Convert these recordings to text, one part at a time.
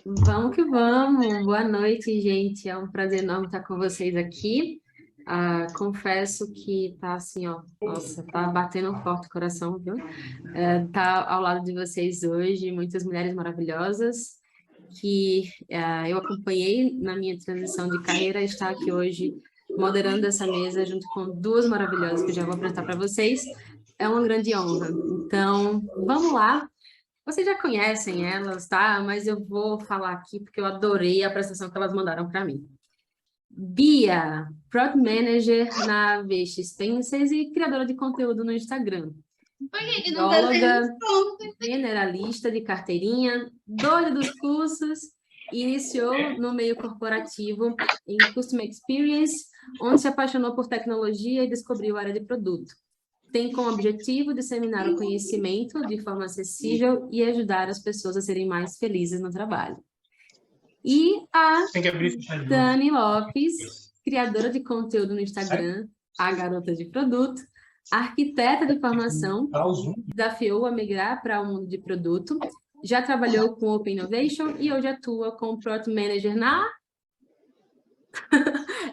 Vamos que vamos. Boa noite, gente. É um prazer enorme estar com vocês aqui. Confesso que tá assim, ó, nossa, tá batendo forte o coração, viu? Tá ao lado de vocês hoje, muitas mulheres maravilhosas que eu acompanhei na minha transição de carreira, estar aqui hoje moderando essa mesa junto com duas maravilhosas que eu já vou apresentar para vocês. É uma grande honra. Então, vamos lá. Vocês já conhecem elas, tá? Mas eu vou falar aqui porque eu adorei a apresentação que elas mandaram para mim. Bia, Product Manager na VX Spencer e criadora de conteúdo no Instagram. Por que que não tá sendo Bióloga, desconto? generalista de carteirinha, doida dos cursos, e iniciou no meio corporativo em Customer Experience, onde se apaixonou por tecnologia e descobriu a área de produto. Tem como objetivo disseminar o conhecimento de forma acessível e ajudar as pessoas a serem mais felizes no trabalho. E a Dani Lopes, criadora de conteúdo no Instagram, a garota de produto, arquiteta de formação, desafiou a migrar para o mundo de produto, já trabalhou com Open Innovation e hoje atua como Product Manager na...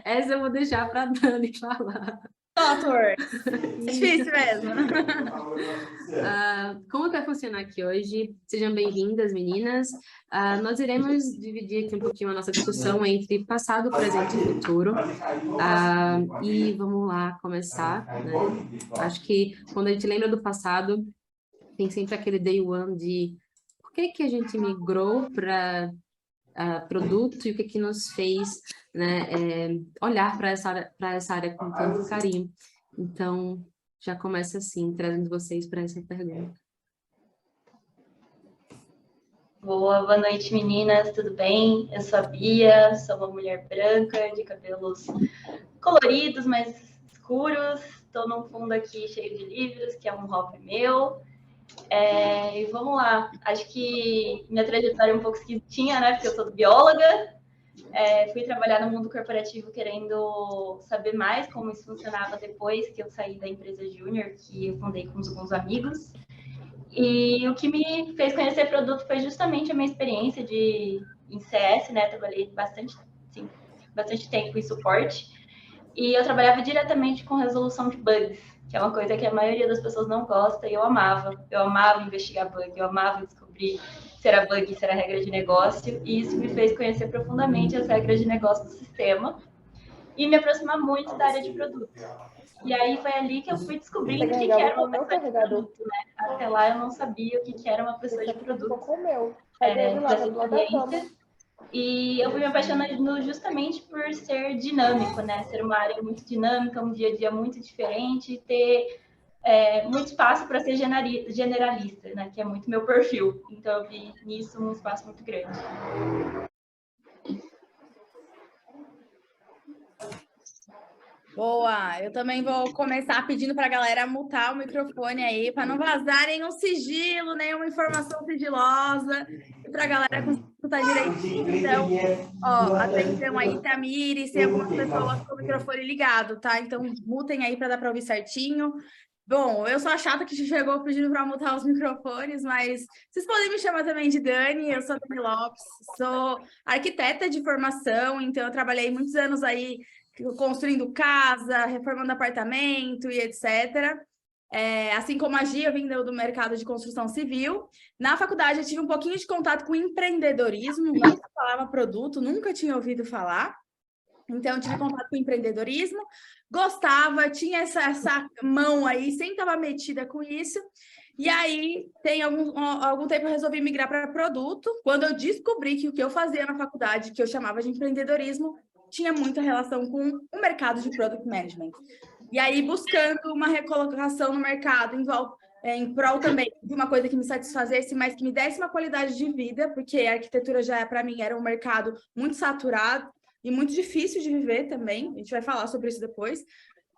Essa eu vou deixar para a Dani falar. Software. Difícil mesmo. Como vai funcionar aqui hoje? Sejam bem-vindas, meninas. Nós iremos dividir aqui um pouquinho a nossa discussão entre passado, presente e futuro. E vamos lá começar, né? Acho que quando a gente lembra do passado, tem sempre aquele day one de por que que a gente migrou para produto e o que que nos fez, né, olhar para essa área com tanto carinho. Então, já começa assim, trazendo vocês para essa pergunta. Boa noite, meninas, tudo bem? Eu sou a Bia, sou uma mulher branca, de cabelos coloridos, mais escuros. Estou num fundo aqui cheio de livros, que é um hobby meu. E vamos lá. Acho que minha trajetória é um pouco esquisitinha, né? Porque eu sou bióloga. Fui trabalhar no mundo corporativo querendo saber mais como isso funcionava depois que eu saí da empresa Júnior, que eu fundei com alguns amigos. E o que me fez conhecer produto foi justamente a minha experiência em CS, né? Trabalhei bastante tempo em suporte. E eu trabalhava diretamente com resolução de bugs, que é uma coisa que a maioria das pessoas não gosta, e eu amava. Eu amava investigar bug, eu amava descobrir se era bug, se era regra de negócio, e isso me fez conhecer profundamente as regras de negócio do sistema e me aproximar muito da área de produto. E aí foi ali que eu fui descobrindo o que era uma pessoa de produto, né? Até lá eu não sabia o que era uma pessoa de produto. Dessa experiência. E eu fui me apaixonando justamente por ser dinâmico, né? Ser uma área muito dinâmica, um dia a dia muito diferente, ter muito espaço para ser generalista, né? Que é muito meu perfil. Então eu vi nisso um espaço muito grande. Boa! Eu também vou começar pedindo para a galera mutar o microfone aí, para não vazar nenhum sigilo, nenhuma informação sigilosa, e para a galera conseguir escutar direitinho. Então, ó, atenção aí, Tamires, tem algumas pessoas com o microfone ligado, tá? Então, mutem aí para dar para ouvir certinho. Bom, eu sou a chata que chegou pedindo para mutar os microfones, mas vocês podem me chamar também de Dani, eu sou a Dani Lopes, sou arquiteta de formação, então eu trabalhei muitos anos aí construindo casa, reformando apartamento e etc. Assim como a Gia, eu vim do mercado de construção civil. Na faculdade, eu tive um pouquinho de contato com empreendedorismo, não falava produto, nunca tinha ouvido falar. Então, eu tive contato com empreendedorismo, gostava, tinha essa mão aí, sempre estava metida com isso. E aí, tem algum tempo, eu resolvi migrar para produto, quando eu descobri que o que eu fazia na faculdade, que eu chamava de empreendedorismo, tinha muita relação com o mercado de Product Management. E aí, buscando uma recolocação no mercado, em prol também de uma coisa que me satisfazesse, mas que me desse uma qualidade de vida, porque a arquitetura já, para mim, era um mercado muito saturado e muito difícil de viver também. A gente vai falar sobre isso depois.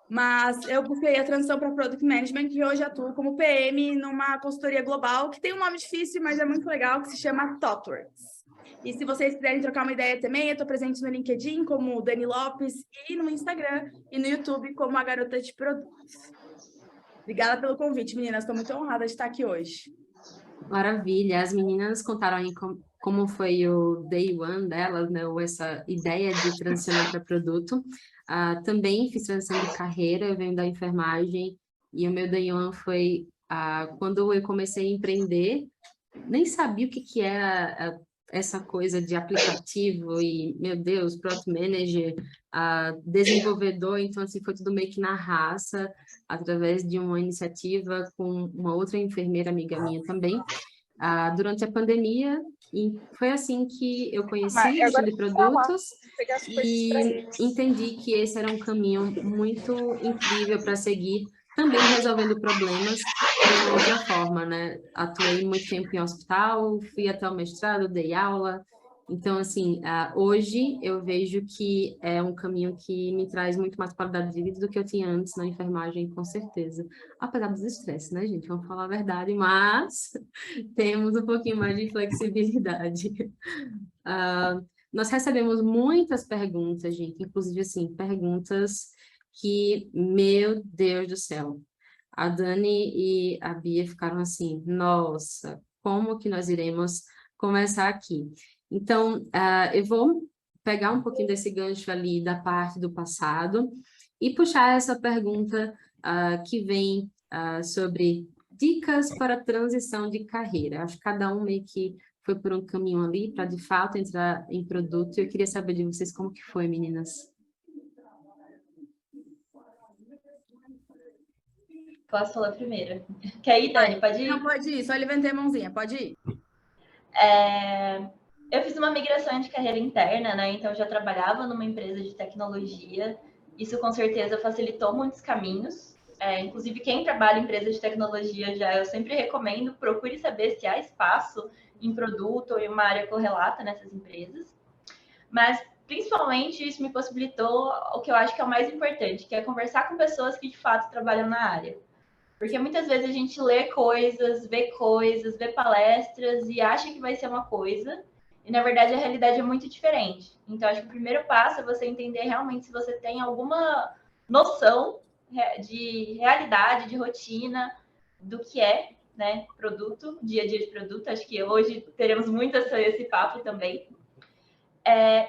Mas eu busquei a transição para Product Management e hoje atuo como PM numa consultoria global, que tem um nome difícil, mas é muito legal, que se chama ThoughtWorks. E se vocês quiserem trocar uma ideia também, eu estou presente no LinkedIn como Dani Lopes e no Instagram e no YouTube como a Garota de Produtos. Obrigada pelo convite, meninas. Estou muito honrada de estar aqui hoje. Maravilha. As meninas contaram aí como foi o day one delas, né, ou essa ideia de transicionar para produto. Também fiz transição de carreira, eu venho da enfermagem, e o meu day one foi quando eu comecei a empreender, nem sabia o que era essa coisa de aplicativo e, meu Deus, Product Manager, desenvolvedor, então assim, foi tudo meio que na raça, através de uma iniciativa com uma outra enfermeira amiga minha também, durante a pandemia, e foi assim que eu conheci a gestão de produtos e entendi que esse era um caminho muito incrível para seguir, também resolvendo problemas de uma outra forma, né? Atuei muito tempo em hospital, fui até o mestrado, dei aula. Então, assim, hoje eu vejo que é um caminho que me traz muito mais qualidade de vida do que eu tinha antes na enfermagem, com certeza. Apesar dos estresses, né, gente? Vamos falar a verdade, mas temos um pouquinho mais de flexibilidade. Nós recebemos muitas perguntas, gente, inclusive, assim, perguntas que, meu Deus do céu, a Dani e a Bia ficaram assim, nossa, como que nós iremos começar aqui? Então, eu vou pegar um pouquinho desse gancho ali da parte do passado e puxar essa pergunta que vem sobre dicas para transição de carreira. Acho que cada um meio que foi por um caminho ali para, de fato, entrar em produto. Eu queria saber de vocês como que foi, meninas. Posso falar primeiro? Quer ir, Dani? Pode ir? Não, pode ir. Só levantei a mãozinha. Pode ir. Eu fiz uma migração de carreira interna, né? Então, eu já trabalhava numa empresa de tecnologia. Isso, com certeza, facilitou muitos caminhos. Inclusive, quem trabalha em empresa de tecnologia eu sempre recomendo, procure saber se há espaço em produto ou em uma área correlata nessas empresas. Mas, principalmente, isso me possibilitou o que eu acho que é o mais importante, que é conversar com pessoas que, de fato, trabalham na área. Porque muitas vezes a gente lê coisas, vê palestras e acha que vai ser uma coisa, e na verdade a realidade é muito diferente. Então, acho que o primeiro passo é você entender realmente se você tem alguma noção de realidade, de rotina, do que é, né, produto, dia a dia de produto. Acho que hoje teremos muito esse papo também.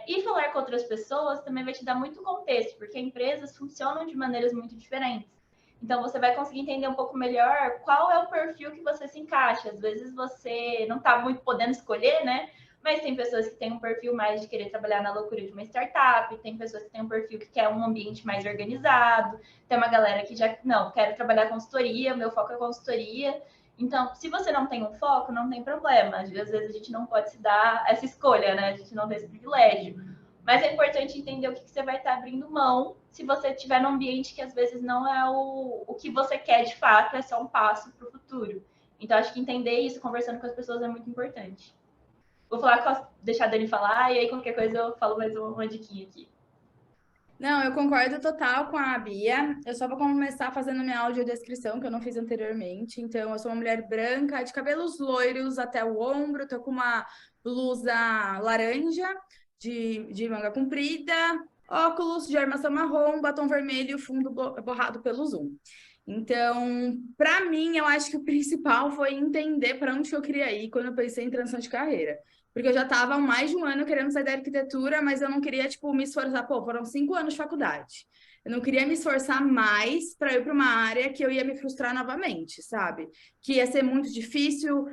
E falar com outras pessoas também vai te dar muito contexto, porque empresas funcionam de maneiras muito diferentes. Então, você vai conseguir entender um pouco melhor qual é o perfil que você se encaixa. Às vezes, você não está muito podendo escolher, né? Mas tem pessoas que têm um perfil mais de querer trabalhar na loucura de uma startup, tem pessoas que têm um perfil que quer um ambiente mais organizado, tem uma galera que já, não, quero trabalhar consultoria, meu foco é consultoria. Então, se você não tem um foco, não tem problema. Às vezes a gente não pode se dar essa escolha, né? A gente não tem esse privilégio. Mas é importante entender o que você vai estar abrindo mão se você estiver num ambiente que às vezes não é o que você quer de fato, é só um passo para o futuro. Então, acho que entender isso conversando com as pessoas é muito importante. Vou deixar a Dani falar e aí qualquer coisa eu falo mais uma diquinha aqui. Não, eu concordo total com a Bia. Eu só vou começar fazendo minha audiodescrição, que eu não fiz anteriormente. Então, eu sou uma mulher branca, de cabelos loiros até o ombro, tô com uma blusa laranja, de manga comprida, óculos de armação marrom, batom vermelho e fundo borrado pelo zoom. Então, para mim, eu acho que o principal foi entender para onde eu queria ir quando eu pensei em transição de carreira. Porque eu já estava há mais de um ano querendo sair da arquitetura, mas eu não queria, tipo, me esforçar. Pô, foram 5 anos de faculdade. Eu não queria me esforçar mais para ir para uma área que eu ia me frustrar novamente, sabe? Que ia ser muito difícil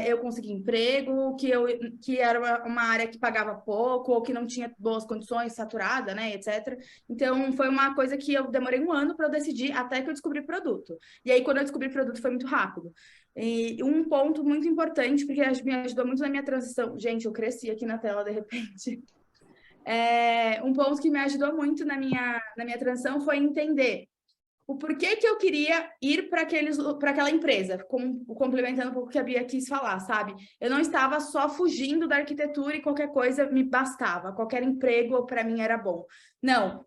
eu conseguir emprego, que era uma área que pagava pouco, ou que não tinha boas condições, saturada, né, etc. Então, foi uma coisa que eu demorei um ano para eu decidir até que eu descobri produto. E aí, quando eu descobri produto, foi muito rápido. E um ponto muito importante, porque me ajudou muito na minha transição. Gente, eu cresci aqui na tela, de repente. Um ponto que me ajudou muito na minha transição foi entender o porquê que eu queria ir para aquela empresa, complementando um pouco o que a Bia quis falar, sabe? Eu não estava só fugindo da arquitetura e qualquer coisa me bastava, qualquer emprego para mim era bom. Não,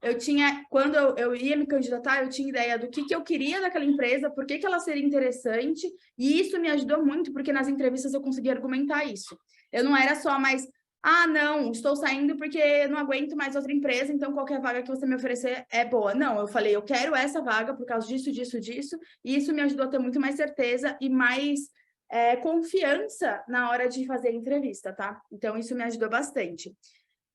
quando eu ia me candidatar, eu tinha ideia do que eu queria daquela empresa, por que ela seria interessante, e isso me ajudou muito, porque nas entrevistas eu conseguia argumentar isso. Eu não era só mais... não, estou saindo porque não aguento mais outra empresa, então qualquer vaga que você me oferecer é boa. Não, eu falei, eu quero essa vaga por causa disso, disso, disso, e isso me ajudou a ter muito mais certeza e mais confiança na hora de fazer a entrevista, tá? Então, isso me ajudou bastante.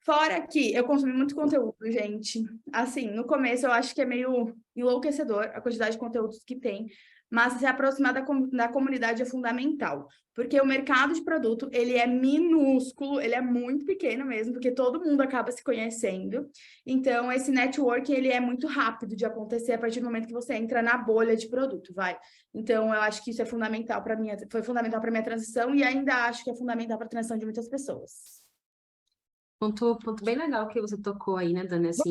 Fora que eu consumi muito conteúdo, gente. Assim, no começo eu acho que é meio enlouquecedor a quantidade de conteúdos que tem, mas se aproximar da comunidade é fundamental, porque o mercado de produto, ele é minúsculo, ele é muito pequeno mesmo, porque todo mundo acaba se conhecendo. Então, esse networking, ele é muito rápido de acontecer a partir do momento que você entra na bolha de produto, vai. Então, eu acho que isso é fundamental para mim, foi fundamental para minha transição e ainda acho que é fundamental para a transição de muitas pessoas. Ponto bem legal que você tocou aí, né, Dani? Assim,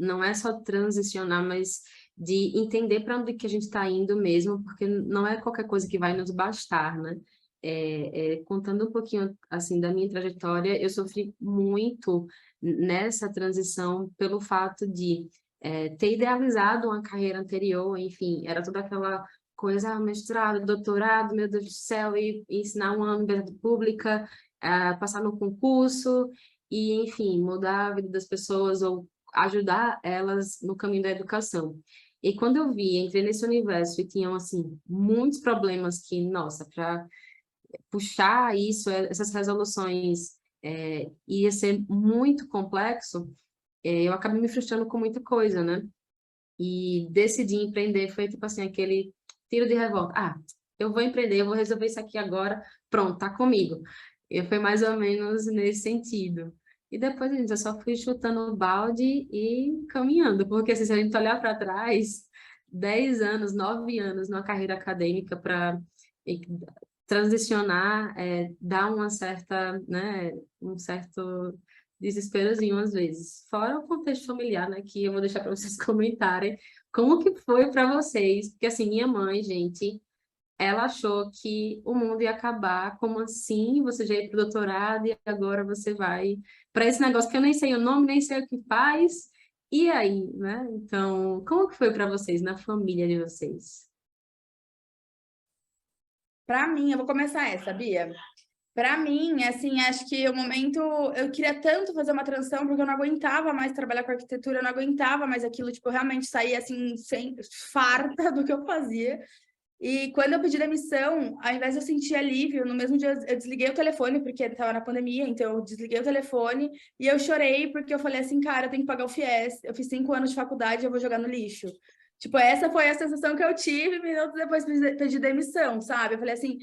não é só transicionar, mas de entender para onde que a gente está indo mesmo, porque não é qualquer coisa que vai nos bastar, né? Contando um pouquinho, assim, da minha trajetória, eu sofri muito nessa transição pelo fato de ter idealizado uma carreira anterior, enfim, era toda aquela coisa, mestrado, doutorado, meu Deus do céu, e ensinar uma universidade pública, passar no concurso, e, enfim, mudar a vida das pessoas ou ajudar elas no caminho da educação. E quando eu vi, entrei nesse universo e tinham, assim, muitos problemas que, nossa, para puxar isso, essas resoluções, ia ser muito complexo, eu acabei me frustrando com muita coisa, né? E decidi empreender, foi tipo assim, aquele tiro de revolta. Eu vou empreender, eu vou resolver isso aqui agora, pronto, tá comigo. E foi mais ou menos nesse sentido. E depois, gente, eu só fui chutando o balde e caminhando, porque assim, se a gente olhar para trás, 10 anos, 9 anos numa carreira acadêmica para transicionar, dá uma certa, né, um certo desesperozinho às vezes. Fora o contexto familiar, né, que eu vou deixar para vocês comentarem como que foi para vocês, porque assim, minha mãe, gente, ela achou que o mundo ia acabar, como assim? Você já ia para o doutorado e agora você vai para esse negócio que eu nem sei o nome, nem sei o que faz. E aí, né? Então, como que foi para vocês, na família de vocês? Para mim, eu vou começar essa, Bia. Para mim, assim, acho que o momento... Eu queria tanto fazer uma transição, porque eu não aguentava mais trabalhar com arquitetura, eu não aguentava mais aquilo, tipo, eu realmente saía, assim, sem farta do que eu fazia. E quando eu pedi demissão, ao invés de eu sentir alívio, no mesmo dia eu desliguei o telefone, porque estava na pandemia, então eu desliguei o telefone e eu chorei, porque eu falei assim, cara, eu tenho que pagar o FIES, eu fiz 5 anos de faculdade, eu vou jogar no lixo. Tipo, essa foi a sensação que eu tive minutos depois de pedir demissão, sabe? Eu falei assim,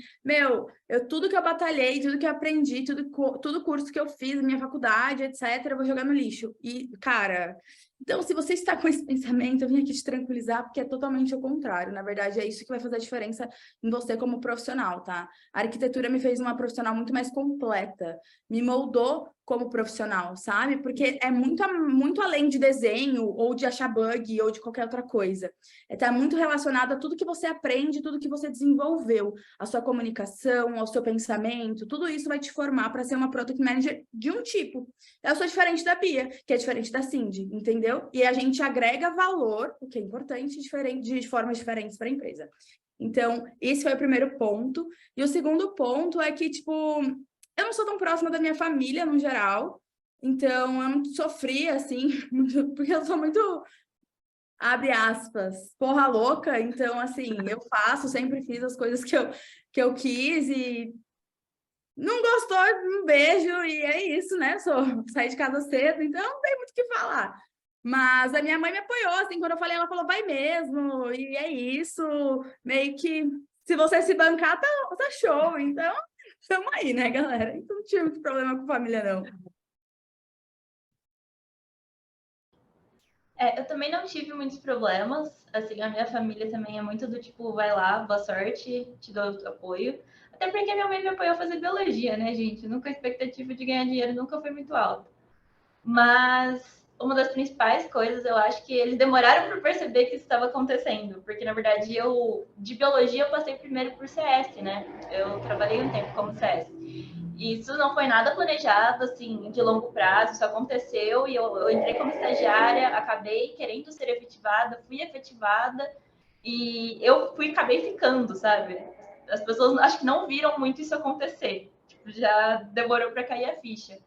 tudo que eu batalhei, tudo que eu aprendi, tudo curso que eu fiz, minha faculdade, etc., eu vou jogar no lixo. E, cara, então, se você está com esse pensamento, eu vim aqui te tranquilizar, porque é totalmente o contrário. Na verdade, é isso que vai fazer a diferença em você como profissional, tá? A arquitetura me fez uma profissional muito mais completa, me moldou como profissional, sabe? Porque é muito além de desenho, ou de achar bug, ou de qualquer outra coisa. Está muito relacionado a tudo que você aprende, tudo que você desenvolveu, a sua comunicação, ao seu pensamento, tudo isso vai te formar para ser uma product manager de um tipo. Eu sou diferente da Bia, que é diferente da Cindy, entendeu? E a gente agrega valor, o que é importante, de formas diferentes para a empresa. Então, esse foi o primeiro ponto. E o segundo ponto é que, tipo, eu não sou tão próxima da minha família, no geral. Então, eu não sofri, assim, porque eu sou muito, abre aspas, porra louca. Então, assim, eu sempre fiz as coisas que eu quis e não gostou, um beijo, e é isso, né? Saí de casa cedo, então não tem muito o que falar. Mas a minha mãe me apoiou, assim, quando eu falei, ela falou, vai mesmo, e é isso. Meio que, se você se bancar, tá show. Então, estamos aí, né, galera? Então não tive muito problema com família, não. Eu também não tive muitos problemas, assim, a minha família também é muito do tipo, vai lá, boa sorte, te dou apoio. Até porque minha mãe me apoiou a fazer biologia, né, gente? Nunca a expectativa de ganhar dinheiro nunca foi muito alta. Mas uma das principais coisas, eu acho que eles demoraram para perceber que isso estava acontecendo, porque na verdade de biologia eu passei primeiro por CS, né? Eu trabalhei um tempo como CS. Isso não foi nada planejado, assim, de longo prazo, isso aconteceu e eu entrei como estagiária, acabei querendo ser efetivada, fui efetivada e acabei ficando, sabe? As pessoas acho que não viram muito isso acontecer, tipo, já demorou para cair a ficha.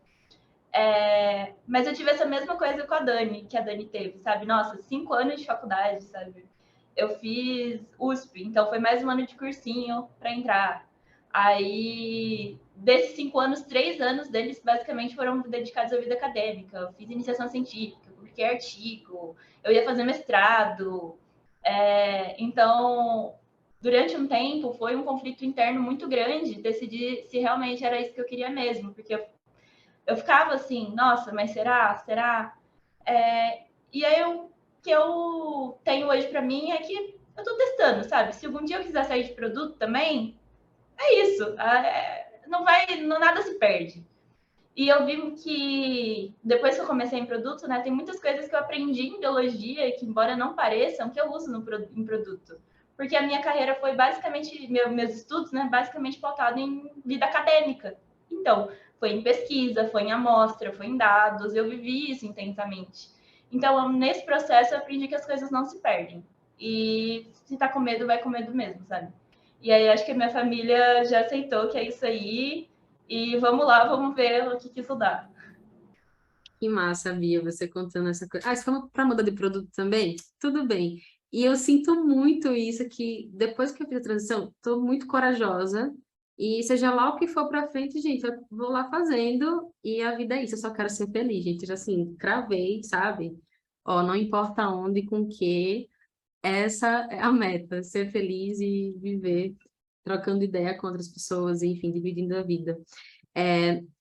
Mas eu tive essa mesma coisa com a Dani, que a Dani teve, sabe? Nossa, 5 anos de faculdade, sabe? Eu fiz USP, então foi mais um ano de cursinho para entrar. Aí, desses 5 anos, 3 anos deles basicamente foram dedicados à vida acadêmica. Eu fiz iniciação científica, eu publiquei artigo, eu ia fazer mestrado. Então, durante um tempo, foi um conflito interno muito grande decidir se realmente era isso que eu queria mesmo, porque eu ficava assim, nossa, mas será? Será? E aí, o que eu tenho hoje para mim é que eu tô testando, sabe? Se algum dia eu quiser sair de produto também, é isso. Não vai, não, nada se perde. E eu vi que depois que eu comecei em produto, né, tem muitas coisas que eu aprendi em biologia que, embora não pareçam, que eu uso em produto. Porque a minha carreira foi basicamente, meus estudos, né, basicamente pautado em vida acadêmica. Então, foi em pesquisa, foi em amostra, foi em dados, eu vivi isso intensamente. Então, nesse processo, eu aprendi que as coisas não se perdem. E se tá com medo, vai com medo mesmo, sabe? E aí, acho que a minha família já aceitou que é isso aí. E vamos lá, vamos ver o que isso dá. Que massa, Bia, você contando essa coisa. Ah, você falou para mudar de produto também? Tudo bem. E eu sinto muito isso, que depois que eu fiz a transição, estou muito corajosa. E seja lá o que for para frente, gente, eu vou lá fazendo e a vida é isso. Eu só quero ser feliz, gente. Já assim, cravei, sabe? Ó, não importa onde, com o que, essa é a meta, ser feliz e viver trocando ideia com outras pessoas, enfim, dividindo a vida.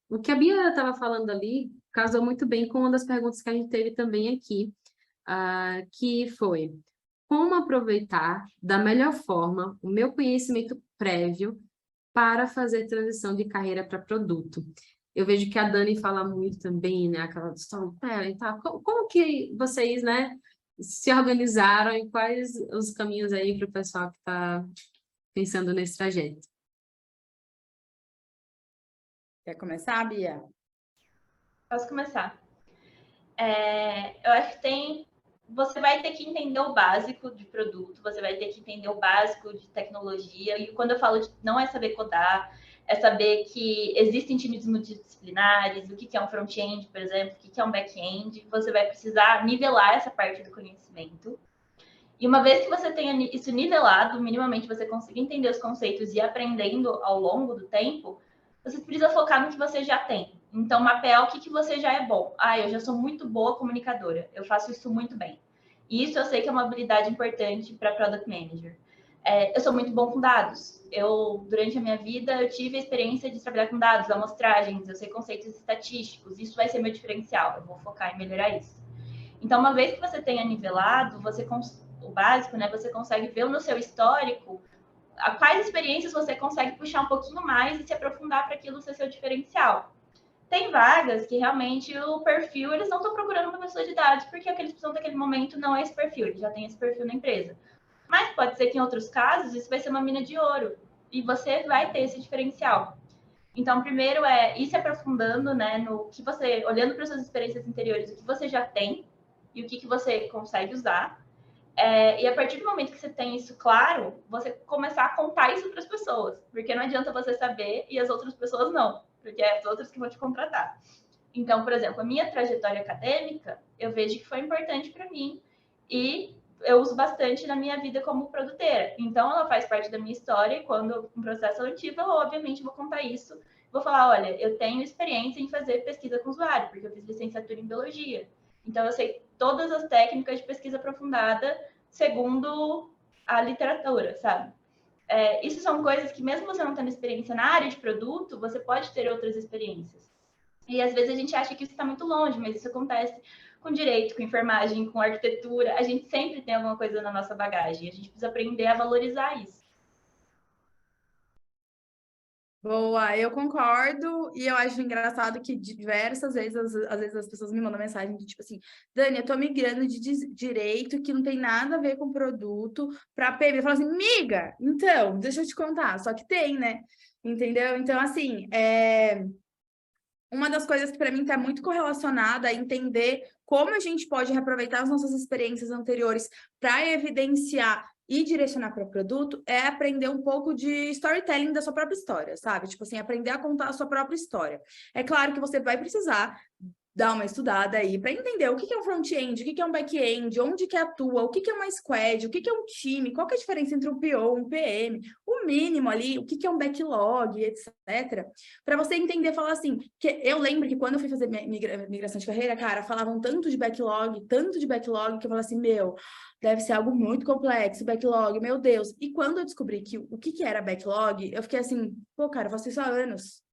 O que a Bia estava falando ali casou muito bem com uma das perguntas que a gente teve também aqui, que foi como aproveitar da melhor forma o meu conhecimento prévio para fazer transição de carreira para produto. Eu vejo que a Dani fala muito também, né, aquela do storytelling e tal. Como que vocês, né, se organizaram e quais os caminhos aí para o pessoal que está pensando nesse trajeto? Quer começar, Bia? Posso começar? Eu acho que você vai ter que entender o básico de produto, você vai ter que entender o básico de tecnologia. E quando eu falo de não é saber codar, é saber que existem times multidisciplinares, o que é um front-end, por exemplo, o que é um back-end. Você vai precisar nivelar essa parte do conhecimento. E uma vez que você tenha isso nivelado, minimamente você consiga entender os conceitos e ir aprendendo ao longo do tempo, você precisa focar no que você já tem. Então, mapear o que você já é bom. Eu já sou muito boa comunicadora, eu faço isso muito bem. E isso eu sei que é uma habilidade importante para Product Manager. Eu sou muito bom com dados. Durante a minha vida, eu tive a experiência de trabalhar com dados, amostragens, eu sei conceitos estatísticos, isso vai ser meu diferencial, eu vou focar em melhorar isso. Então, uma vez que você tenha nivelado, o básico, né, você consegue ver no seu histórico quais experiências você consegue puxar um pouquinho mais e se aprofundar para aquilo ser seu diferencial. Tem vagas que realmente o perfil, eles não estão procurando uma pessoa de dados, porque o que eles precisam naquele momento não é esse perfil, eles já tem esse perfil na empresa. Mas pode ser que em outros casos isso vai ser uma mina de ouro e você vai ter esse diferencial. Então, primeiro é ir se aprofundando, né, no que você, olhando para suas experiências anteriores, o que você já tem e o que você consegue usar. E a partir do momento que você tem isso claro, você começar a contar isso para as pessoas, porque não adianta você saber e as outras pessoas não, porque é as outras que vão te contratar. Então, por exemplo, a minha trajetória acadêmica, eu vejo que foi importante para mim e eu uso bastante na minha vida como produtora. Então, ela faz parte da minha história e quando um processo seletivo, eu obviamente vou contar isso. Vou falar, olha, eu tenho experiência em fazer pesquisa com usuário, porque eu fiz licenciatura em biologia. Então, eu sei todas as técnicas de pesquisa aprofundada segundo a literatura, sabe? Isso são coisas que, mesmo você não tendo experiência na área de produto, você pode ter outras experiências. E às vezes a gente acha que isso está muito longe, mas isso acontece com direito, com enfermagem, com arquitetura. A gente sempre tem alguma coisa na nossa bagagem. A gente precisa aprender a valorizar isso. Boa, eu concordo e eu acho engraçado que diversas vezes, às vezes as pessoas me mandam mensagem de tipo assim, Dani, eu tô migrando de direito que não tem nada a ver com produto para PB. Eu falo assim, miga, então, deixa eu te contar, só que tem, né? Entendeu? Então, assim, uma das coisas que para mim está muito correlacionada a entender como a gente pode reaproveitar as nossas experiências anteriores para evidenciar e direcionar para o produto é aprender um pouco de storytelling da sua própria história, sabe? Tipo assim, aprender a contar a sua própria história. É claro que você vai precisar dar uma estudada aí para entender o que é um front-end, o que é um back-end, onde que atua, o que é uma squad, o que é um time, qual que é a diferença entre um PO, um PM, o mínimo ali, o que é um backlog, etc. Para você entender, falar assim, que eu lembro que quando eu fui fazer migração de carreira, cara, falavam tanto de backlog, que eu falava assim, meu, deve ser algo muito complexo, backlog, meu Deus. E quando eu descobri que o que era backlog, eu fiquei assim, pô, cara, eu faço isso há anos.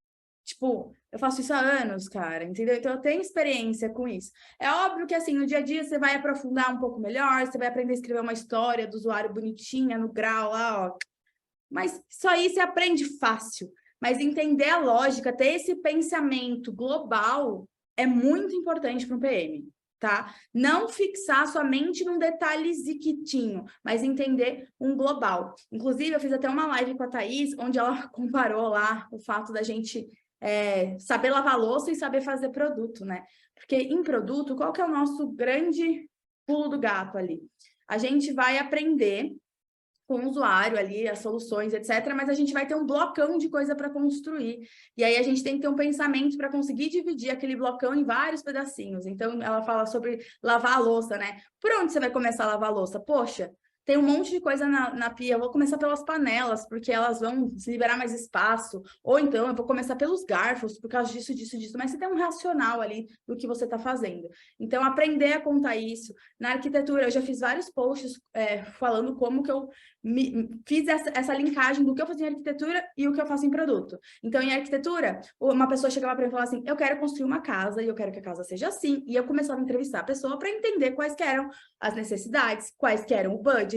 Tipo, eu faço isso há anos, cara, entendeu? Então, eu tenho experiência com isso. É óbvio que, assim, no dia a dia você vai aprofundar um pouco melhor, você vai aprender a escrever uma história do usuário bonitinha, no grau lá, ó. Mas isso aí você aprende fácil. Mas entender a lógica, ter esse pensamento global é muito importante para um PM, tá? Não fixar somente num detalhe ziquitinho, mas entender um global. Inclusive, eu fiz até uma live com a Thaís, onde ela comparou lá o fato da gente saber lavar louça e saber fazer produto, né? Porque em produto, qual que é o nosso grande pulo do gato ali? A gente vai aprender com o usuário ali, as soluções, etc., mas a gente vai ter um blocão de coisa para construir. E aí a gente tem que ter um pensamento para conseguir dividir aquele blocão em vários pedacinhos. Então, ela fala sobre lavar a louça, né? Por onde você vai começar a lavar a louça? Poxa, tem um monte de coisa na pia, eu vou começar pelas panelas, porque elas vão se liberar mais espaço. Ou então, eu vou começar pelos garfos, por causa disso, disso, disso. Mas você tem um racional ali do que você está fazendo. Então, aprender a contar isso. Na arquitetura, eu já fiz vários posts falando como que eu fiz essa linkagem do que eu fazia em arquitetura e o que eu faço em produto. Então, em arquitetura, uma pessoa chegava para mim e falava assim, eu quero construir uma casa e eu quero que a casa seja assim. E eu começava a entrevistar a pessoa para entender quais que eram as necessidades, quais que eram o budget,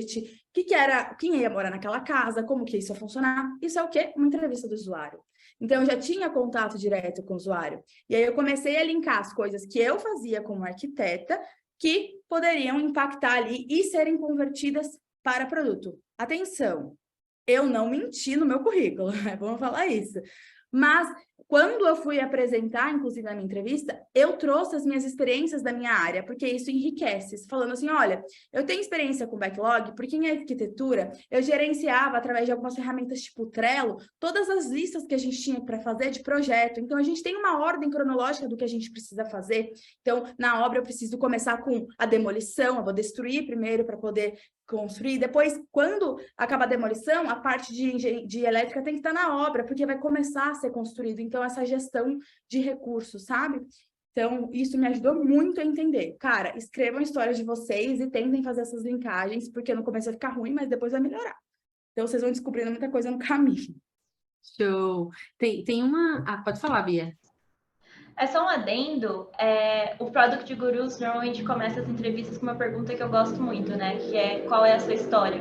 quem ia morar naquela casa, como que isso ia funcionar. Isso é o quê? Uma entrevista do usuário. Então, eu já tinha contato direto com o usuário. E aí, eu comecei a linkar as coisas que eu fazia como arquiteta que poderiam impactar ali e serem convertidas para produto. Atenção, eu não menti no meu currículo, vamos falar isso. Mas, quando eu fui apresentar, inclusive na minha entrevista, eu trouxe as minhas experiências da minha área, porque isso enriquece. Falando assim, olha, eu tenho experiência com backlog, porque em arquitetura eu gerenciava, através de algumas ferramentas tipo Trello, todas as listas que a gente tinha para fazer de projeto. Então, a gente tem uma ordem cronológica do que a gente precisa fazer. Então, na obra eu preciso começar com a demolição, eu vou destruir primeiro para poder construir. Depois, quando acaba a demolição, a parte de elétrica tem que estar na obra, porque vai começar a ser construído. Então, essa gestão de recursos, sabe? Então, isso me ajudou muito a entender. Cara, escrevam histórias de vocês e tentem fazer essas linkagens, porque no começo vai ficar ruim, mas depois vai melhorar. Então, vocês vão descobrindo muita coisa no caminho. Show. Tem uma... Ah, pode falar, Bia. É só um adendo, o Product Gurus normalmente começa as entrevistas com uma pergunta que eu gosto muito, né? Que é, qual é a sua história?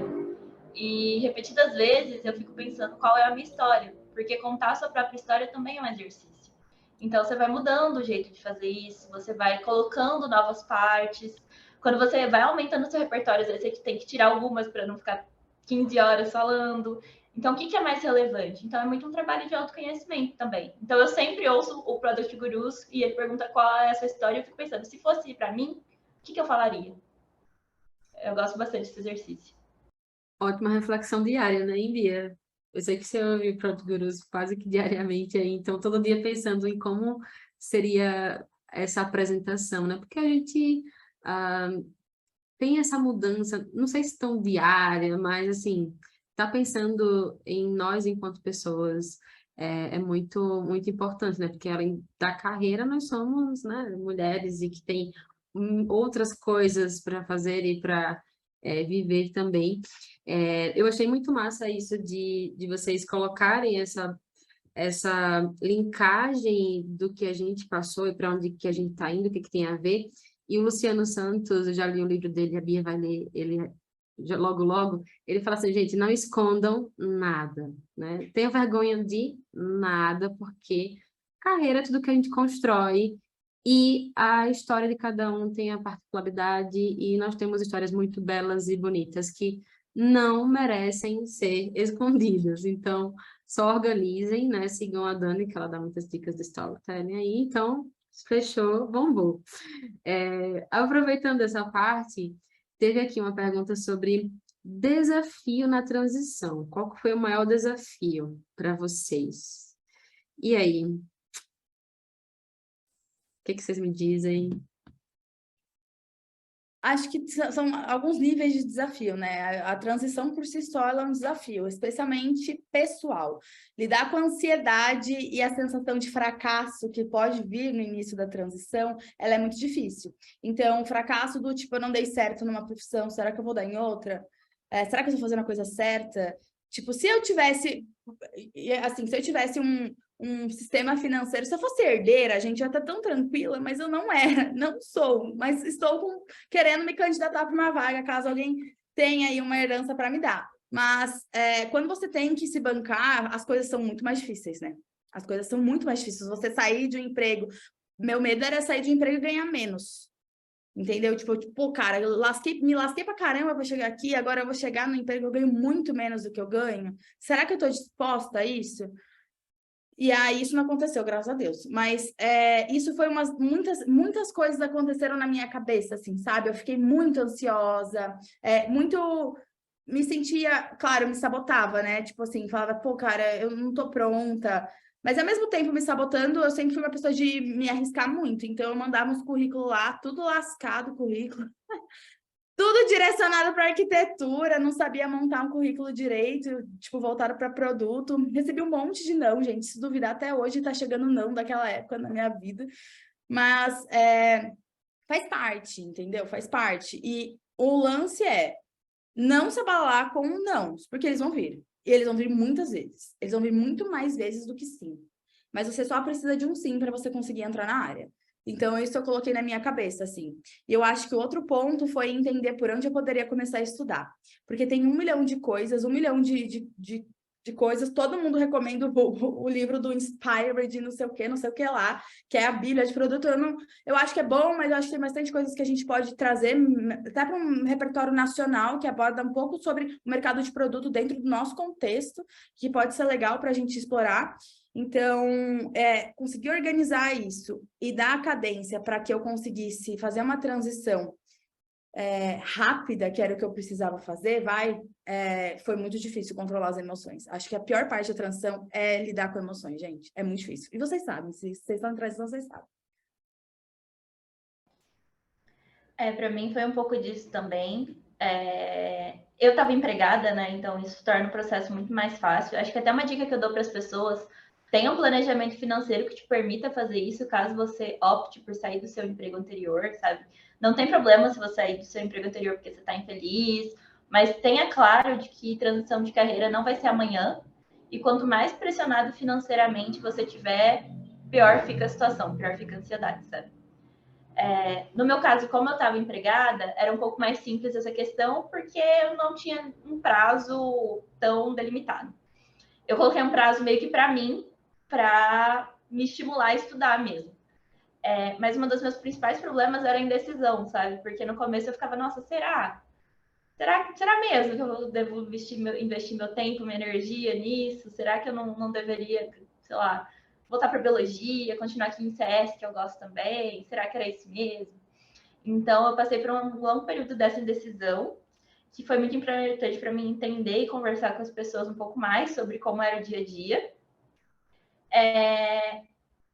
E repetidas vezes eu fico pensando qual é a minha história, porque contar a sua própria história também é um exercício. Então você vai mudando o jeito de fazer isso, você vai colocando novas partes. Quando você vai aumentando o seu repertório, às vezes você tem que tirar algumas para não ficar 15 horas falando. Então, o que é mais relevante? Então, é muito um trabalho de autoconhecimento também. Então, eu sempre ouço o Product Gurus e ele pergunta qual é a sua história. Eu fico pensando, se fosse para mim, o que eu falaria? Eu gosto bastante desse exercício. Ótima reflexão diária, né, Bia? Eu sei que você ouve o Product Gurus quase que diariamente aí, então todo dia pensando em como seria essa apresentação, né? Porque a gente tem essa mudança, não sei se tão diária, mas assim, tá pensando em nós enquanto pessoas é muito, muito importante, né? Porque além da carreira, nós somos, né, mulheres e que tem outras coisas para fazer e para viver também. Eu achei muito massa isso de vocês colocarem essa linkagem do que a gente passou e para onde que a gente está indo, o que tem a ver. E o Luciano Santos, eu já li o livro dele, a Bia vai ler ele logo, logo, ele fala assim, gente, não escondam nada, né? Tenham vergonha de nada, porque carreira é tudo que a gente constrói e a história de cada um tem a particularidade e nós temos histórias muito belas e bonitas que não merecem ser escondidas. Então, só organizem, né? Sigam a Dani, que ela dá muitas dicas de storytelling aí. Então, fechou, bombou. Aproveitando essa parte, teve aqui uma pergunta sobre desafio na transição. Qual que foi o maior desafio para vocês? E aí? que vocês me dizem? Acho que são alguns níveis de desafio, né? A transição por si só ela é um desafio, especialmente pessoal. Lidar com a ansiedade e a sensação de fracasso que pode vir no início da transição, ela é muito difícil. Então, o fracasso do tipo, eu não dei certo numa profissão, será que eu vou dar em outra? Será que eu estou fazendo a coisa certa? Tipo, se eu tivesse um sistema financeiro, se eu fosse herdeira, a gente ia estar tão tranquila, mas eu não era, não sou, mas estou querendo me candidatar para uma vaga, caso alguém tenha aí uma herança para me dar. Mas quando você tem que se bancar, as coisas são muito mais difíceis, né? As coisas são muito mais difíceis. Você sair de um emprego, meu medo era sair de um emprego e ganhar menos. Entendeu? Tipo, cara, me lasquei pra caramba pra chegar aqui, agora eu vou chegar no emprego, eu ganho muito menos do que eu ganho. Será que eu tô disposta a isso? E aí isso não aconteceu, graças a Deus. Mas isso foi muitas coisas aconteceram na minha cabeça, assim, sabe? Eu fiquei muito ansiosa, me sentia, claro, eu me sabotava, né? Tipo assim, falava, pô, cara, eu não tô pronta. Mas ao mesmo tempo me sabotando, eu sempre fui uma pessoa de me arriscar muito. Então eu mandava uns currículos lá, tudo lascado o currículo. Tudo direcionado para arquitetura, não sabia montar um currículo direito, tipo, voltado para produto. Recebi um monte de não, gente. Se duvidar, até hoje tá chegando não daquela época na minha vida. Mas faz parte, entendeu? Faz parte. E o lance é não se abalar com não, porque eles vão vir. E eles vão vir muitas vezes. Eles vão vir muito mais vezes do que sim. Mas você só precisa de um sim para você conseguir entrar na área. Então, isso eu coloquei na minha cabeça, assim. E eu acho que o outro ponto foi entender por onde eu poderia começar a estudar. Porque tem 1 milhão de coisas, 1 milhão de coisas. Todo mundo recomenda o livro do Inspired, não sei o que lá, que é a Bíblia de produto. Eu acho que é bom, mas eu acho que tem bastante coisas que a gente pode trazer, até para um repertório nacional, que aborda um pouco sobre o mercado de produto dentro do nosso contexto, que pode ser legal para a gente explorar. Então, conseguir organizar isso e dar a cadência para que eu conseguisse fazer uma transição rápida, que era o que eu precisava fazer, foi muito difícil controlar as emoções. Acho que a pior parte da transição é lidar com emoções, gente. É muito difícil. E vocês sabem, se vocês estão em transição, vocês sabem. Para mim foi um pouco disso também. Eu estava empregada, né? Então isso torna o processo muito mais fácil. Acho que até uma dica que eu dou para as pessoas: tenha um planejamento financeiro que te permita fazer isso, caso você opte por sair do seu emprego anterior, sabe? Não tem problema se você sair do seu emprego anterior porque você está infeliz, mas tenha claro de que transição de carreira não vai ser amanhã. E quanto mais pressionado financeiramente você tiver, pior fica a situação, pior fica a ansiedade, sabe? No meu caso, como eu estava empregada, era um pouco mais simples essa questão, porque eu não tinha um prazo tão delimitado. Eu coloquei um prazo meio que para mim, para me estimular a estudar mesmo. Mas um dos meus principais problemas era a indecisão, sabe? Porque no começo eu ficava, nossa, será mesmo que eu devo investir meu tempo, minha energia nisso? Será que eu não deveria, sei lá, voltar para biologia, continuar aqui em CS, que eu gosto também? Será que era isso mesmo? Então, eu passei por um longo período dessa indecisão, que foi muito importante para mim entender e conversar com as pessoas um pouco mais sobre como era o dia a dia.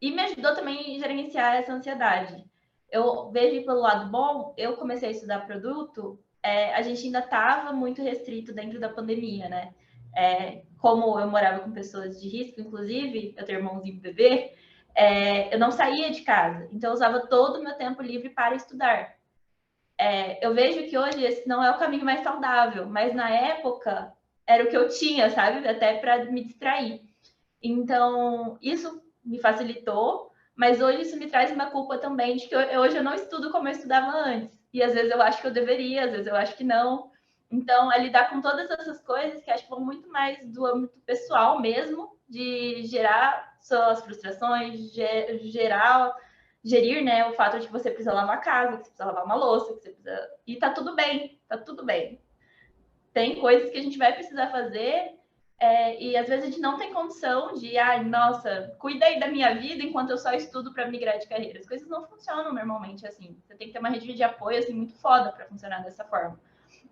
E me ajudou também a gerenciar essa ansiedade. Eu vejo pelo lado bom, eu comecei a estudar produto, a gente ainda estava muito restrito dentro da pandemia, né? Como eu morava com pessoas de risco, inclusive, eu tenho irmãozinho bebê, eu não saía de casa, então eu usava todo o meu tempo livre para estudar. Eu vejo que hoje esse não é o caminho mais saudável, mas na época era o que eu tinha, sabe? Até para me distrair. Então, isso me facilitou, mas hoje isso me traz uma culpa também de que hoje eu não estudo como eu estudava antes. E às vezes eu acho que eu deveria, às vezes eu acho que não. Então, é lidar com todas essas coisas que acho que vão muito mais do âmbito pessoal mesmo, de gerar suas frustrações, gerir, né, o fato de que você precisa lavar a casa, que você precisa lavar uma louça, que você precisa... E tá tudo bem, tá tudo bem. Tem coisas que a gente vai precisar fazer e às vezes a gente não tem condição de, nossa, cuida aí da minha vida enquanto eu só estudo para migrar de carreira. As coisas não funcionam normalmente assim. Você tem que ter uma rede de apoio assim muito foda para funcionar dessa forma.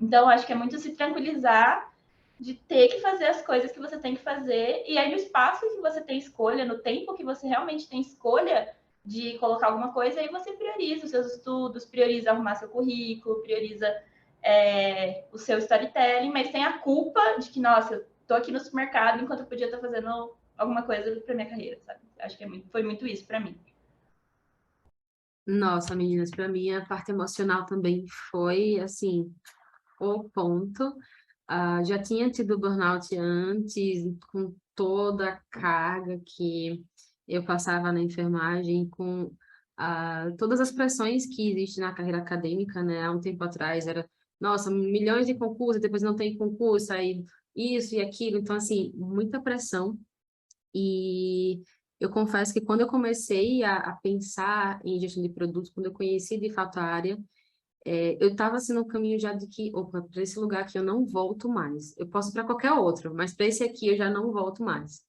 Então, acho que é muito se tranquilizar de ter que fazer as coisas que você tem que fazer e aí no espaço que você tem escolha, no tempo que você realmente tem escolha, de colocar alguma coisa, aí você prioriza os seus estudos, prioriza arrumar seu currículo, prioriza o seu storytelling, mas tem a culpa de que, nossa, eu tô aqui no supermercado enquanto eu podia estar fazendo alguma coisa para minha carreira, sabe? Acho que foi muito isso para mim. Nossa, meninas, para mim a parte emocional também foi, assim, o ponto. Já tinha tido burnout antes, com toda a carga que eu passava na enfermagem, com todas as pressões que existem na carreira acadêmica, né? Há um tempo atrás era, nossa, milhões de concursos, depois não tem concurso, aí isso e aquilo. Então, assim, muita pressão. E eu confesso que quando eu comecei a pensar em gestão de produtos, quando eu conheci de fato a área, eu estava assim no caminho já de que, opa, para esse lugar aqui eu não volto mais. Eu posso para qualquer outro, mas para esse aqui eu já não volto mais.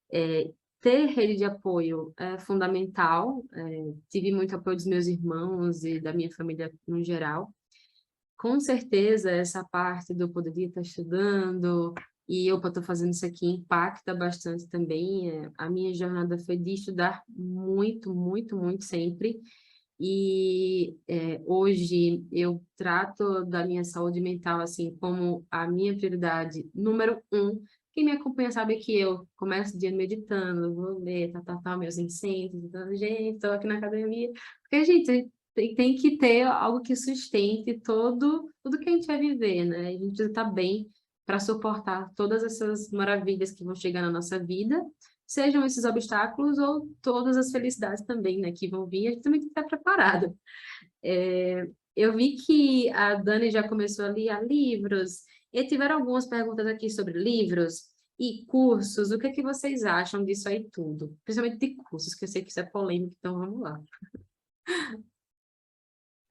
Ter rede de apoio é fundamental. Tive muito apoio dos meus irmãos e da minha família no geral. Com certeza, essa parte do poderia estar estudando e, opa, estou fazendo isso aqui, impacta bastante também. A minha jornada foi de estudar muito, muito, muito sempre. E hoje eu trato da minha saúde mental assim como a minha prioridade número um. Quem me acompanha sabe que eu começo o dia meditando, vou ler, meus incêndios, então, gente, estou aqui na academia. Porque, gente, tem que ter algo que sustente tudo que a gente vai viver, né? A gente precisa estar bem para suportar todas essas maravilhas que vão chegar na nossa vida, sejam esses obstáculos ou todas as felicidades também, né, que vão vir, a gente também tem que estar preparado. Eu vi que a Dani já começou a ler livros, e tiveram algumas perguntas aqui sobre livros e cursos. O que é que vocês acham disso aí tudo? Principalmente de cursos, que eu sei que isso é polêmico, então vamos lá.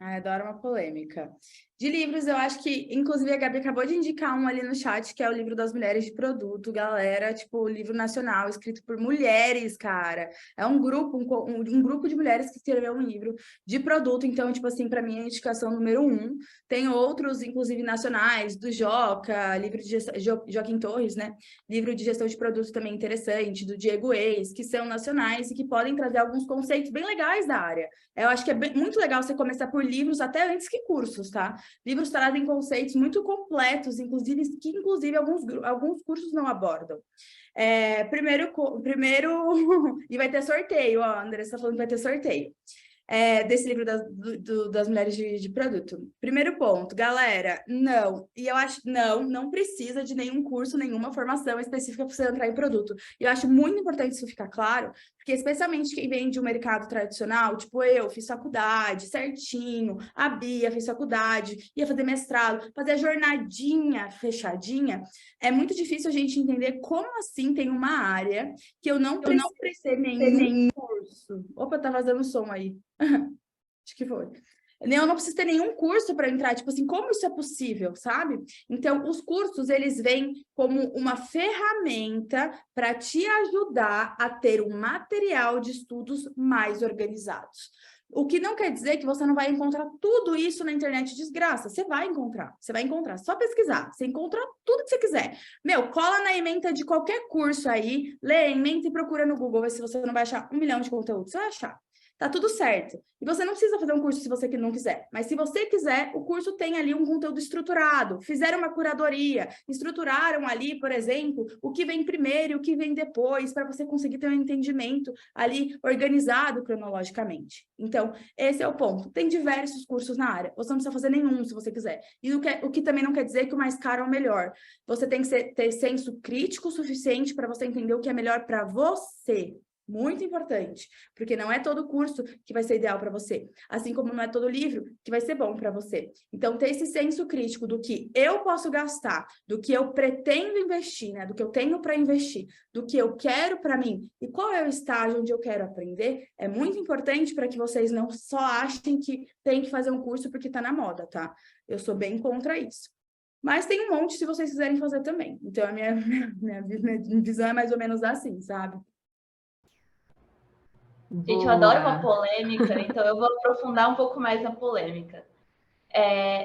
Ai, adoro uma polêmica. De livros, eu acho que, inclusive, a Gabi acabou de indicar um ali no chat, que é o livro das Mulheres de Produto, galera, tipo, livro nacional, escrito por mulheres, cara. É um grupo, um grupo de mulheres que escreveu um livro de produto, então, tipo assim, para mim é a indicação número 1. Tem outros, inclusive, nacionais, do Joca, livro de gestão, Joaquim Torres, né? Livro de gestão de produto também interessante, do Diego Eis, que são nacionais e que podem trazer alguns conceitos bem legais da área. Eu acho que é muito legal você começar por livros até antes que cursos, tá? Livros trazem conceitos muito completos, inclusive alguns cursos não abordam. Primeiro, e vai ter sorteio, ó, a Andressa está falando que vai ter sorteio. Desse livro das mulheres de produto. Primeiro ponto, galera, não. E eu acho, não precisa de nenhum curso, nenhuma formação específica para você entrar em produto. E eu acho muito importante isso ficar claro, porque especialmente quem vem de um mercado tradicional, tipo eu, fiz faculdade certinho, a Bia fez faculdade, ia fazer mestrado, fazer a jornadinha fechadinha, é muito difícil a gente entender como assim tem uma área que eu não preciso ter nenhum curso. Opa, tá vazando som aí. Acho que foi. Eu não preciso ter nenhum curso para entrar, tipo assim, como isso é possível, sabe? Então, os cursos, eles vêm como uma ferramenta para te ajudar a ter um material de estudos mais organizados. O que não quer dizer que você não vai encontrar tudo isso na internet de graça. Você vai encontrar. Só pesquisar. Você encontra tudo que você quiser. Cola na ementa de qualquer curso aí, lê a ementa e procura no Google, ver se você não vai achar 1 milhão de conteúdos. Você vai achar. Tá tudo certo. E você não precisa fazer um curso se você não quiser. Mas se você quiser, o curso tem ali um conteúdo estruturado. Fizeram uma curadoria, estruturaram ali, por exemplo, o que vem primeiro e o que vem depois, para você conseguir ter um entendimento ali organizado cronologicamente. Então, esse é o ponto. Tem diversos cursos na área. Você não precisa fazer nenhum se você quiser. E o que também não quer dizer que o mais caro é o melhor. Você tem que ter senso crítico suficiente para você entender o que é melhor para você. Muito importante, porque não é todo curso que vai ser ideal para você, assim como não é todo livro que vai ser bom para você. Então, ter esse senso crítico do que eu posso gastar, do que eu pretendo investir, né? Do que eu tenho para investir, do que eu quero para mim e qual é o estágio onde eu quero aprender, é muito importante para que vocês não só achem que tem que fazer um curso porque está na moda, tá? Eu sou bem contra isso. Mas tem um monte se vocês quiserem fazer também. Então, a minha visão é mais ou menos assim, sabe? Gente, eu adoro uma polêmica, então eu vou aprofundar um pouco mais na polêmica.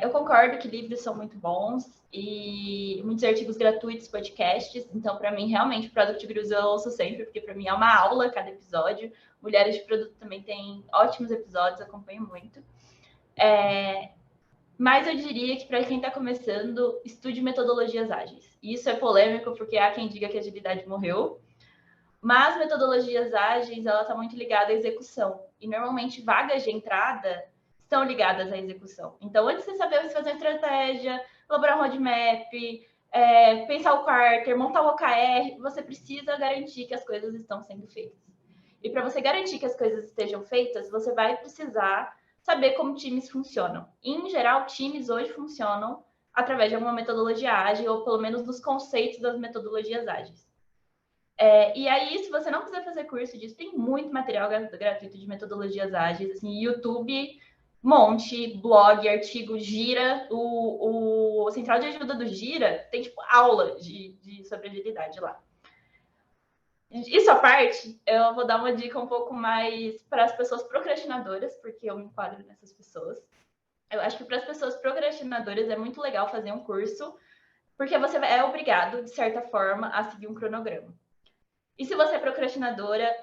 Eu concordo que livros são muito bons e muitos artigos gratuitos, podcasts. Então, para mim, realmente, o Product Gurus eu ouço sempre, porque para mim é uma aula cada episódio. Mulheres de Produto também tem ótimos episódios, acompanho muito. Mas eu diria que para quem está começando, estude metodologias ágeis. E isso é polêmico, porque há quem diga que a agilidade morreu. Mas metodologias ágeis, ela está muito ligada à execução. E normalmente vagas de entrada estão ligadas à execução. Então, antes de você saber fazer uma estratégia, elaborar um roadmap, pensar o quarter, montar o OKR, você precisa garantir que as coisas estão sendo feitas. E para você garantir que as coisas estejam feitas, você vai precisar saber como times funcionam. Em geral, times hoje funcionam através de alguma metodologia ágil, ou pelo menos dos conceitos das metodologias ágeis. E aí, se você não quiser fazer curso disso, tem muito material gratuito de metodologias ágeis, assim, YouTube, monte, blog, artigo, Gira, o Central de Ajuda do Gira tem, tipo, aula sobre agilidade lá. Isso à parte, eu vou dar uma dica um pouco mais para as pessoas procrastinadoras, porque eu me enquadro nessas pessoas. Eu acho que para as pessoas procrastinadoras é muito legal fazer um curso, porque você é obrigado, de certa forma, a seguir um cronograma. E se você é procrastinadora,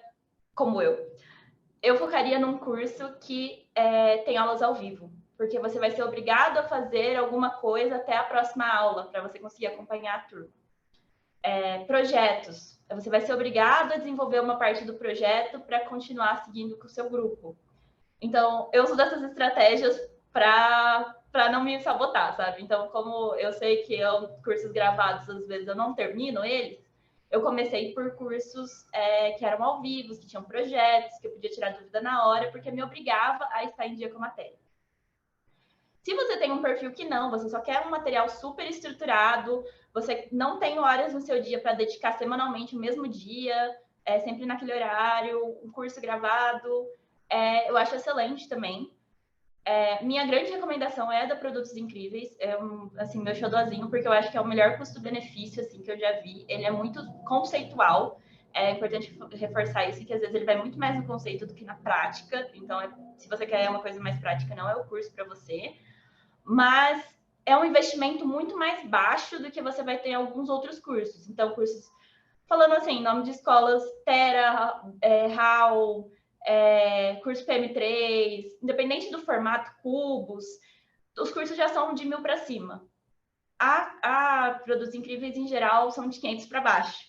como eu focaria num curso que tem aulas ao vivo, porque você vai ser obrigado a fazer alguma coisa até a próxima aula, para você conseguir acompanhar a turma. Projetos. Você vai ser obrigado a desenvolver uma parte do projeto para continuar seguindo com o seu grupo. Então, eu uso dessas estratégias para não me sabotar, sabe? Então, como eu sei que cursos gravados, às vezes eu não termino eles, eu comecei por cursos que eram ao vivo, que tinham projetos, que eu podia tirar dúvida na hora, porque me obrigava a estar em dia com a matéria. Se você tem um perfil que não, você só quer um material super estruturado, você não tem horas no seu dia para dedicar semanalmente o mesmo dia, sempre naquele horário, um curso gravado, eu acho excelente também. Minha grande recomendação é da Produtos Incríveis, assim, meu xodózinho, porque eu acho que é o melhor custo-benefício assim, que eu já vi. Ele é muito conceitual, é importante reforçar isso, que às vezes ele vai muito mais no conceito do que na prática. Então, se você quer uma coisa mais prática, não é o curso para você. Mas é um investimento muito mais baixo do que você vai ter em alguns outros cursos. Então, cursos, falando assim, nome de escolas, Terra, HAL, curso PM3, independente do formato, Cubos, os cursos já são de 1.000 para cima. A Produtos Incríveis, em geral, são de 500 para baixo.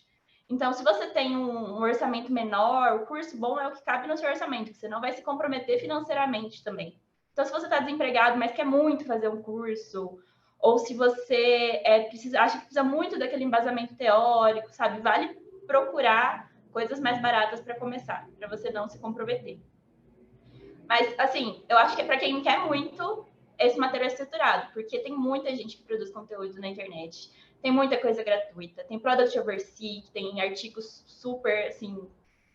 Então, se você tem um orçamento menor, o curso bom é o que cabe no seu orçamento, que você não vai se comprometer financeiramente também. Então, se você está desempregado, mas quer muito fazer um curso, ou se você acha que precisa muito daquele embasamento teórico, sabe? Vale procurar coisas mais baratas para começar, para você não se comprometer. Mas, assim, eu acho que é para quem quer muito esse material estruturado, porque tem muita gente que produz conteúdo na internet, tem muita coisa gratuita, tem Product Overseek, tem artigos super, assim,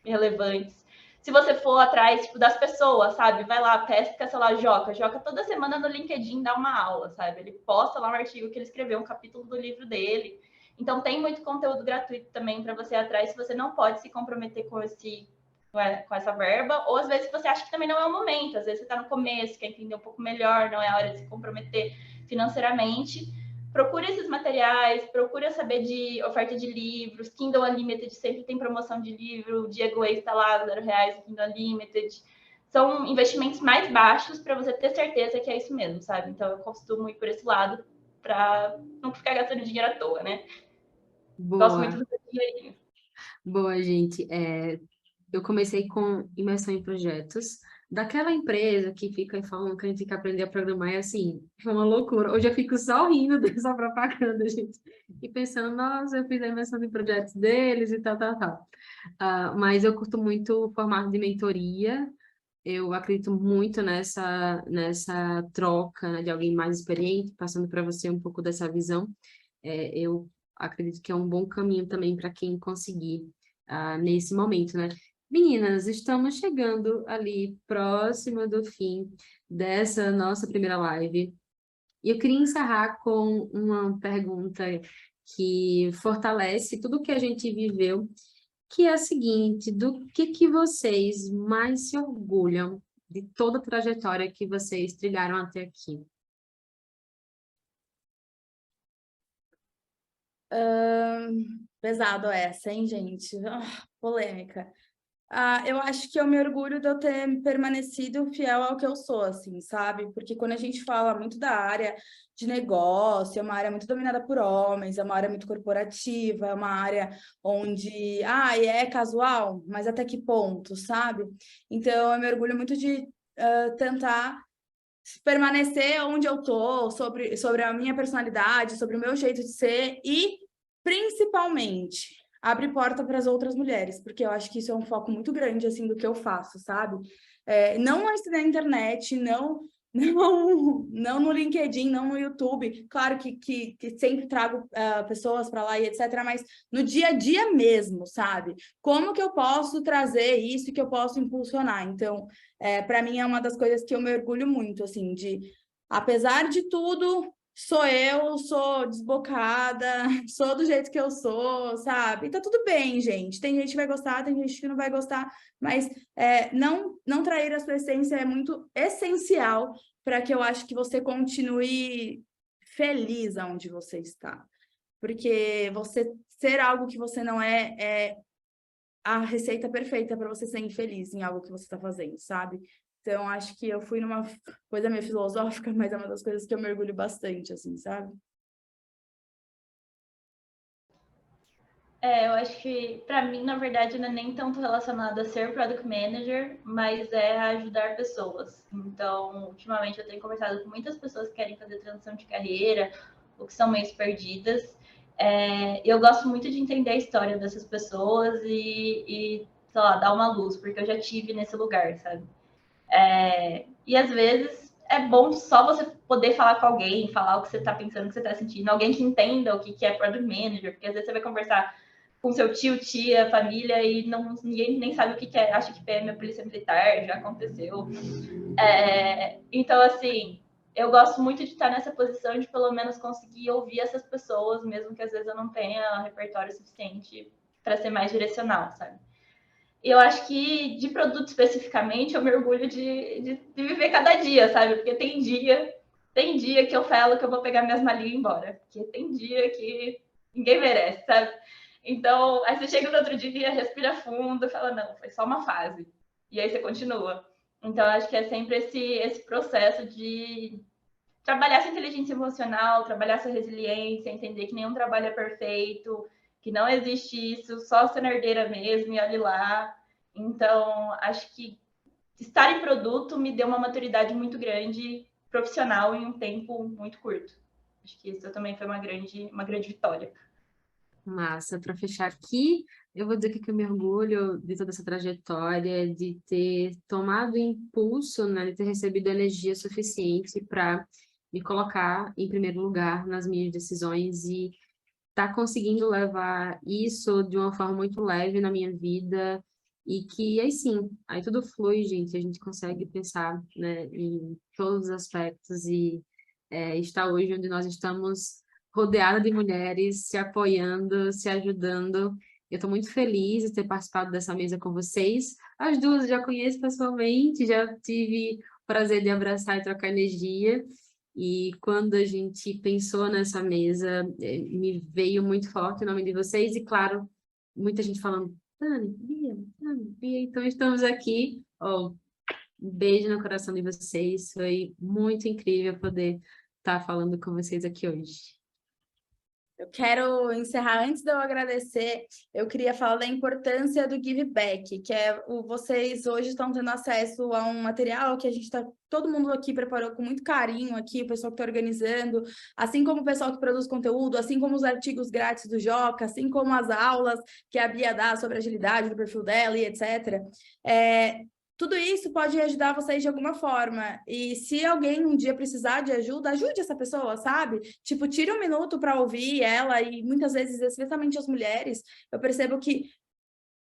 relevantes. Se você for atrás, tipo, das pessoas, sabe? Vai lá, pesca, sei lá, Joca. Joca toda semana no LinkedIn dá uma aula, sabe? Ele posta lá um artigo que ele escreveu, um capítulo do livro dele. Então, tem muito conteúdo gratuito também para você ir atrás, se você não pode se comprometer com essa verba, ou às vezes você acha que também não é o momento, às vezes você está no começo, quer entender um pouco melhor, não é a hora de se comprometer financeiramente. Procura esses materiais, procura saber de oferta de livros, Kindle Unlimited sempre tem promoção de livro, o Diego Way está lá, R$0 Kindle Unlimited. São investimentos mais baixos para você ter certeza que é isso mesmo, sabe? Então eu costumo ir por esse lado para não ficar gastando dinheiro à toa, né? Gosto muito Boa, do dinheirinho. boa, gente. Eu comecei com imersão em projetos daquela empresa que fica falando que a gente tem que aprender a programar, e assim, foi uma loucura. Hoje eu fico só rindo dessa propaganda, gente, e pensando, nossa, eu fiz a imersão em projetos deles e tal, tal, tal. Mas eu curto muito o formato de mentoria, eu acredito muito nessa troca, né, de alguém mais experiente, passando para você um pouco dessa visão. Eu acredito que é um bom caminho também para quem conseguir nesse momento, né? Meninas, estamos chegando ali próxima do fim dessa nossa primeira live. E eu queria encerrar com uma pergunta que fortalece tudo que a gente viveu, que é a seguinte: do que vocês mais se orgulham de toda a trajetória que vocês trilharam até aqui? Pesado essa, hein, gente? Polêmica. Eu acho que eu me orgulho de eu ter permanecido fiel ao que eu sou, assim, sabe? Porque quando a gente fala muito da área de negócio, é uma área muito dominada por homens, é uma área muito corporativa, é uma área onde, é casual, mas até que ponto, sabe? Então, eu me orgulho muito de tentar permanecer onde eu tô, sobre a minha personalidade, sobre o meu jeito de ser e, principalmente, abre porta para as outras mulheres, porque eu acho que isso é um foco muito grande, assim, do que eu faço, sabe? Não na internet, não no LinkedIn, não no YouTube. Claro que sempre trago pessoas para lá e etc., mas no dia a dia mesmo, sabe? Como que eu posso trazer isso, que eu posso impulsionar? Então, para mim é uma das coisas que eu me orgulho muito, assim, apesar de tudo, sou desbocada, sou do jeito que eu sou, sabe? E tá tudo bem, gente. Tem gente que vai gostar, tem gente que não vai gostar, mas não trair a sua essência é muito essencial para que eu acho que você continue feliz aonde você está. Porque você ser algo que você não é a receita perfeita para você ser infeliz em algo que você está fazendo, sabe? Então, acho que eu fui numa coisa meio filosófica, mas é uma das coisas que eu mergulho bastante, assim, sabe? Eu acho que, para mim, na verdade, não é nem tanto relacionado a ser Product Manager, mas é ajudar pessoas. Então, ultimamente, eu tenho conversado com muitas pessoas que querem fazer transição de carreira, ou que são meio perdidas. Eu gosto muito de entender a história dessas pessoas e, sei lá, dar uma luz, porque eu já tive nesse lugar, sabe? E às vezes é bom só você poder falar com alguém, falar o que você está pensando, o que você está sentindo, alguém que entenda o que é Product Manager, porque às vezes você vai conversar com seu tio, tia, família e ninguém nem sabe o que é, acha que PM é polícia militar, já aconteceu. Então, assim, eu gosto muito de estar nessa posição de pelo menos conseguir ouvir essas pessoas, mesmo que às vezes eu não tenha repertório suficiente para ser mais direcional, sabe? E eu acho que de produto especificamente eu me orgulho de viver cada dia, sabe? Porque tem dia que eu falo que eu vou pegar minhas malinhas e ir embora. Porque tem dia que ninguém merece, sabe? Então, aí você chega no outro dia, respira fundo, fala, não, foi só uma fase. E aí você continua. Então, acho que é sempre esse processo de trabalhar essa inteligência emocional, trabalhar essa resiliência, entender que nenhum trabalho é perfeito, que não existe isso, só ser herdeira mesmo e olhe lá. Então, acho que estar em produto me deu uma maturidade muito grande profissional em um tempo muito curto. Acho que isso também foi uma grande vitória. Massa, para fechar aqui, eu vou dizer que eu me orgulho de toda essa trajetória, de ter tomado impulso, né, de ter recebido energia suficiente para me colocar em primeiro lugar nas minhas decisões e tá conseguindo levar isso de uma forma muito leve na minha vida e que aí sim, aí tudo flui, gente, a gente consegue pensar, né, em todos os aspectos e estar hoje onde nós estamos rodeada de mulheres, se apoiando, se ajudando. Eu estou muito feliz de ter participado dessa mesa com vocês. As duas eu já conheço pessoalmente, já tive o prazer de abraçar e trocar energia. E quando a gente pensou nessa mesa, me veio muito forte o nome de vocês, e claro, muita gente falando, Tani, Bia, então estamos aqui. Oh, um beijo no coração de vocês, foi muito incrível poder estar falando com vocês aqui hoje. Eu quero encerrar, antes de eu agradecer, eu queria falar da importância do give back, que vocês hoje estão tendo acesso a um material que todo mundo aqui preparou com muito carinho aqui, o pessoal que está organizando, assim como o pessoal que produz conteúdo, assim como os artigos grátis do Joca, assim como as aulas que a Bia dá sobre agilidade do perfil dela e etc. Tudo isso pode ajudar vocês de alguma forma. E se alguém um dia precisar de ajuda, ajude essa pessoa, sabe? Tipo, tire um minuto para ouvir ela. E muitas vezes, especialmente as mulheres, eu percebo que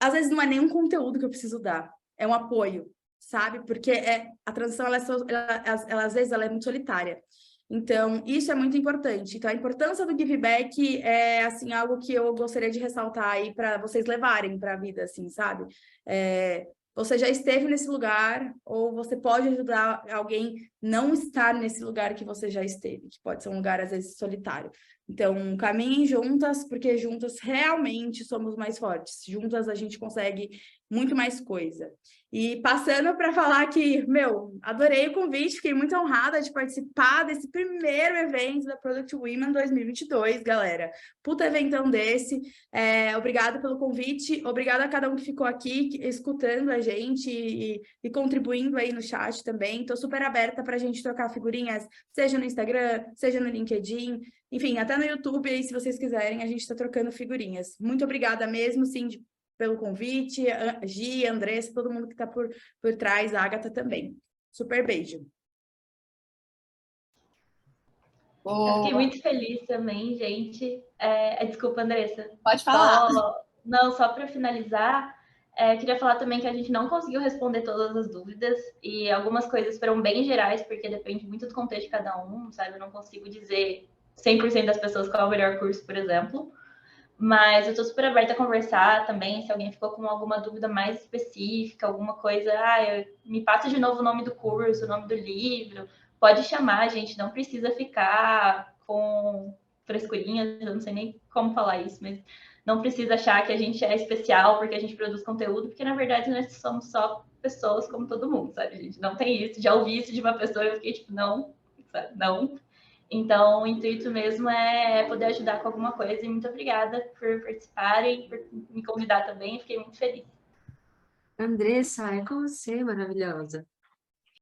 às vezes não é nenhum conteúdo que eu preciso dar, é um apoio, sabe? Porque a transição, às vezes, ela é muito solitária. Então, isso é muito importante. Então, a importância do give back é, assim, algo que eu gostaria de ressaltar aí para vocês levarem para a vida, assim, sabe? você já esteve nesse lugar, ou você pode ajudar alguém não estar nesse lugar que você já esteve, que pode ser um lugar, às vezes, solitário. Então, caminhem juntas, porque juntas realmente somos mais fortes. Juntas a gente consegue muito mais coisa. E passando para falar que, adorei o convite, fiquei muito honrada de participar desse primeiro evento da Product Women 2022, galera. Puta eventão desse. Obrigada pelo convite, obrigada a cada um que ficou aqui escutando a gente e contribuindo aí no chat também. Estou super aberta para a gente trocar figurinhas, seja no Instagram, seja no LinkedIn, enfim, até no YouTube aí, se vocês quiserem, a gente está trocando figurinhas. Muito obrigada mesmo, Cindy, pelo convite, a Gi, a Andressa, todo mundo que está por trás, a Agatha também. Super beijo. Eu fiquei muito feliz também, gente. Desculpa, Andressa. Pode falar. Só para finalizar, queria falar também que a gente não conseguiu responder todas as dúvidas e algumas coisas foram bem gerais, porque depende muito do contexto de cada um, sabe? Eu não consigo dizer 100% das pessoas qual é o melhor curso, por exemplo. Mas eu estou super aberta a conversar também, se alguém ficou com alguma dúvida mais específica, alguma coisa, me passa de novo o nome do curso, o nome do livro, pode chamar, gente, não precisa ficar com frescurinhas, eu não sei nem como falar isso, mas não precisa achar que a gente é especial porque a gente produz conteúdo, porque na verdade nós somos só pessoas como todo mundo, sabe? A gente não tem isso, já ouvi isso de uma pessoa e eu fiquei tipo, não, sabe? Não. Então, o intuito mesmo é poder ajudar com alguma coisa. E muito obrigada por participarem, por me convidar também. Fiquei muito feliz. Andressa, é com você, maravilhosa.